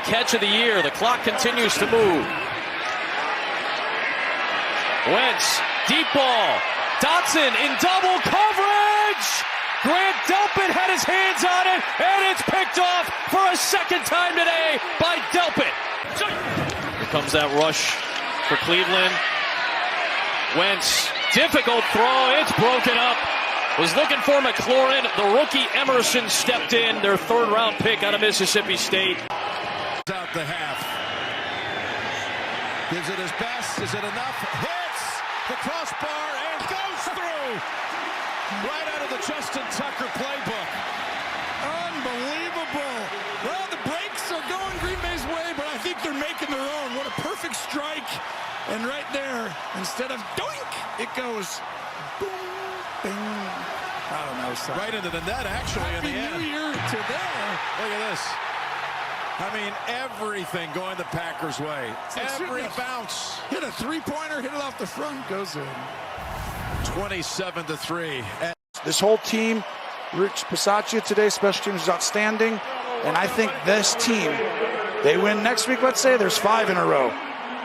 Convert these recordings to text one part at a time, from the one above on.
catch of the year. The clock continues to move. Wentz, deep ball. Dotson in double coverage. Grant Delpit had his hands on it, and it's picked off for a second time today by Delpit. Here comes that rush for Cleveland. Wentz, difficult throw. It's broken up. Was looking for McLaurin. The rookie Emerson stepped in, their third-round pick out of Mississippi State. Out the half. Gives it his best. Is it enough? Hits the crossbar and goes through. Right out of the Justin Tucker playbook. Unbelievable. Well, the breaks are going Green Bay's way, but I think they're making their own. What a perfect strike. And right there, instead of doink, it goes boom, bing. I don't know. Son. Right into the net, actually, Happy in the end. New Year to them. Look at this. I mean, everything going the Packers' way. Every bounce. Hit a three-pointer, hit it off the front, goes in. 27-3. This whole team, Rich Bisaccia today, special teams is outstanding. And I think this team, they win next week, let's say, there's 5 in a row.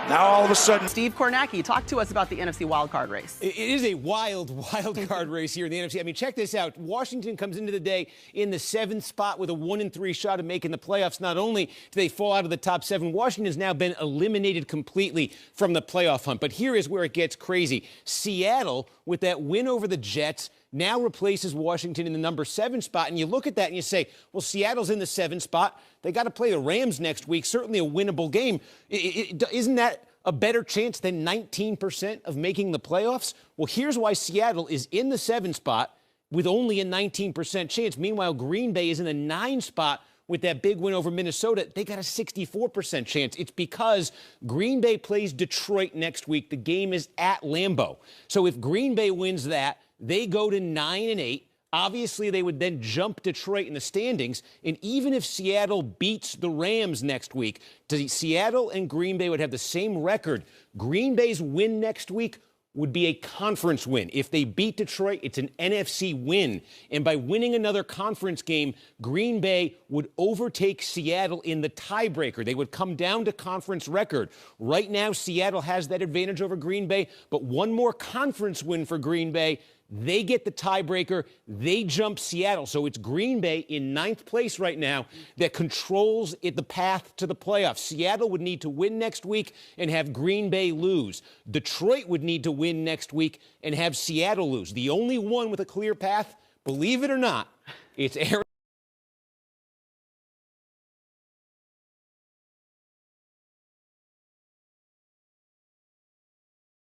Now all of a sudden. Steve Kornacki, talk to us about the NFC wildcard race. It is a wild card race here in the NFC. I mean, check this out. Washington comes into the day in the 7th spot with a 1-3 shot of making the playoffs. Not only do they fall out of the top 7, Washington's now been eliminated completely from the playoff hunt. But here is where it gets crazy. Seattle, with that win over the Jets, now replaces Washington in the number 7 spot. And you look at that and you say, well, Seattle's in the 7th spot. They got to play the Rams next week. Certainly a winnable game. Isn't that a better chance than 19% of making the playoffs? Well, here's why Seattle is in the 7th spot with only a 19% chance. Meanwhile, Green Bay is in the 9 spot with that big win over Minnesota. They got a 64% chance. It's because Green Bay plays Detroit next week. The game is at Lambeau. So if Green Bay wins that, they go to 9-8. Obviously, they would then jump Detroit in the standings. And even if Seattle beats the Rams next week, Seattle and Green Bay would have the same record. Green Bay's win next week would be a conference win. If they beat Detroit, it's an NFC win. And by winning another conference game, Green Bay would overtake Seattle in the tiebreaker. They would come down to conference record. Right now, Seattle has that advantage over Green Bay, but one more conference win for Green Bay, they get the tiebreaker. They jump Seattle. So it's Green Bay in 9th place right now that controls the path to the playoffs. Seattle would need to win next week and have Green Bay lose. Detroit would need to win next week and have Seattle lose. The only one with a clear path, believe it or not, it's Aaron.